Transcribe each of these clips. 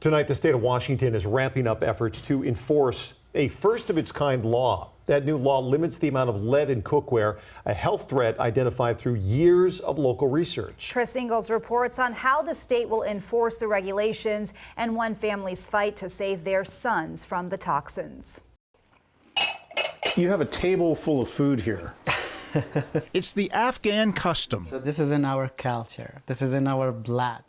Tonight, the state of Washington is ramping up efforts to enforce a first-of-its-kind law. That new law limits the amount of lead in cookware, a health threat identified through years of local research. Chris Ingalls reports on how the state will enforce the regulations and one family's fight to save their sons from the toxins. You have a table full of food here. It's the Afghan custom. So this is in our culture. This is in our blood.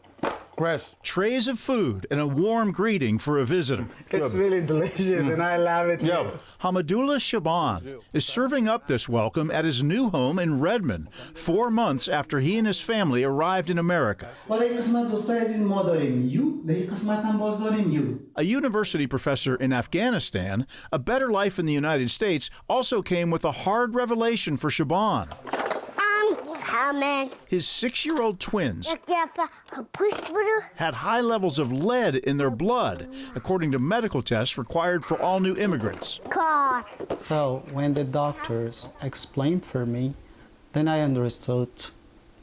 Chris. Trays of food and a warm greeting for a visitor. It's really delicious and I love it. Yeah. Hamidullah Shabaan is serving up this welcome at his new home in Redmond, 4 months after he and his family arrived in America. A university professor in Afghanistan, a better life in the United States also came with a hard revelation for Shabaan. His 6-year-old twins had high levels of lead in their blood, according to medical tests required for all new immigrants. So when the doctors explained for me, then I understood,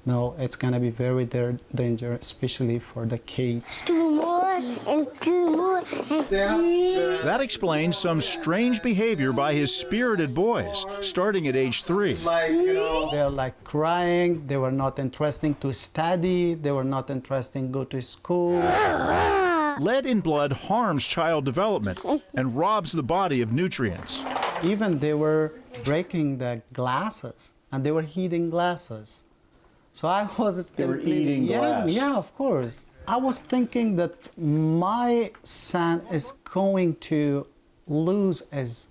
no, it's going to be very dangerous, especially for the kids. 2 more and 2 more. That explains some strange behavior by his spirited boys, starting at age 3. They're like crying, they were not interested to study, they were not interested to go to school. Lead in blood harms child development and robs the body of nutrients. Even they were breaking the glasses and they were eating glasses. So I was... They were eating glass. Yeah, of course. I was thinking that my son is going to lose his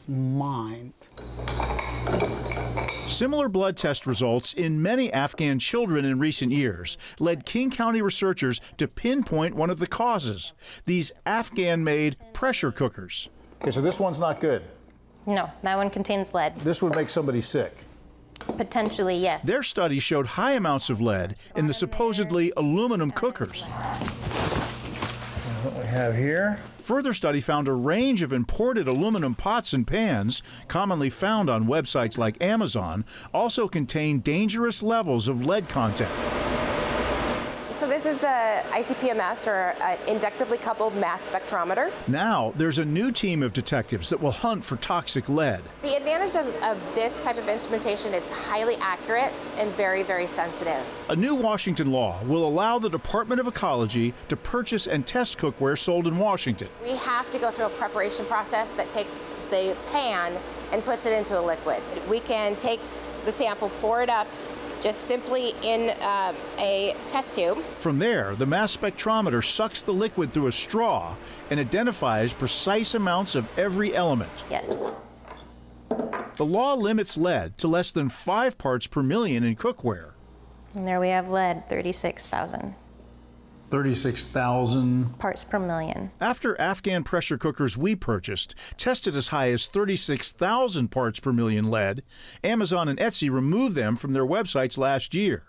mind. Similar blood test results in many Afghan children in recent years led King County researchers to pinpoint one of the causes, these Afghan-made pressure cookers. Okay, so this one's not good. No, that one contains lead. This would make somebody sick. Potentially, yes. Their study showed high amounts of lead in the supposedly aluminum cookers. What we have here. Further study found a range of imported aluminum pots and pans, commonly found on websites like Amazon, also contain dangerous levels of lead content. So this is the ICP-MS, or inductively coupled mass spectrometer. Now there's a new team of detectives that will hunt for toxic lead. The advantage of this type of instrumentation is highly accurate and very, very sensitive. A new Washington law will allow the Department of Ecology to purchase and test cookware sold in Washington. We have to go through a preparation process that takes the pan and puts it into a liquid. We can take the sample, pour it up, just simply in a test tube. From there, the mass spectrometer sucks the liquid through a straw and identifies precise amounts of every element. Yes. The law limits lead to less than 5 parts per million in cookware. And there we have lead, 36,000. 36,000 parts per million. After Afghan pressure cookers we purchased tested as high as 36,000 parts per million lead, Amazon and Etsy removed them from their websites last year.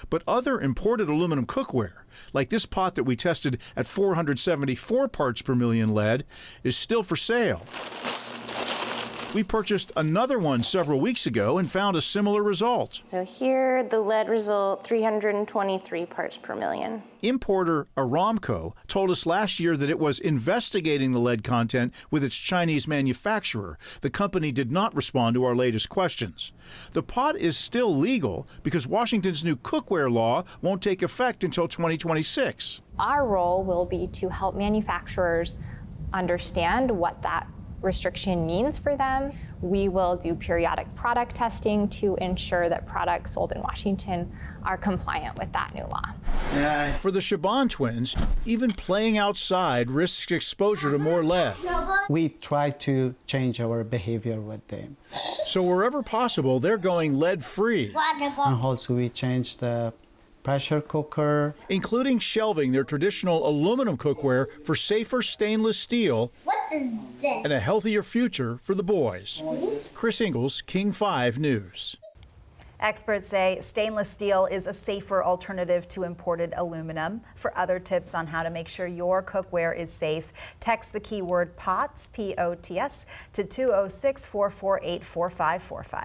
But other imported aluminum cookware, like this pot that we tested at 474 parts per million lead, is still for sale. We purchased another one several weeks ago and found a similar result. So here, the lead result, 323 parts per million. Importer Aramco told us last year that it was investigating the lead content with its Chinese manufacturer. The company did not respond to our latest questions. The pot is still legal because Washington's new cookware law won't take effect until 2026. Our role will be to help manufacturers understand what that restriction means for them. We will do periodic product testing to ensure that products sold in Washington are compliant with that new law. For the Shabaan twins, even playing outside risks exposure to more lead. We try to change our behavior with them. So wherever possible, they're going lead-free. And also we change the pressure cooker, including shelving their traditional aluminum cookware for safer stainless steel and a healthier future for the boys. Chris Ingalls, King 5 News. Experts say stainless steel is a safer alternative to imported aluminum. For other tips on how to make sure your cookware is safe, text the keyword POTS, P-O-T-S, to 206-448-4545.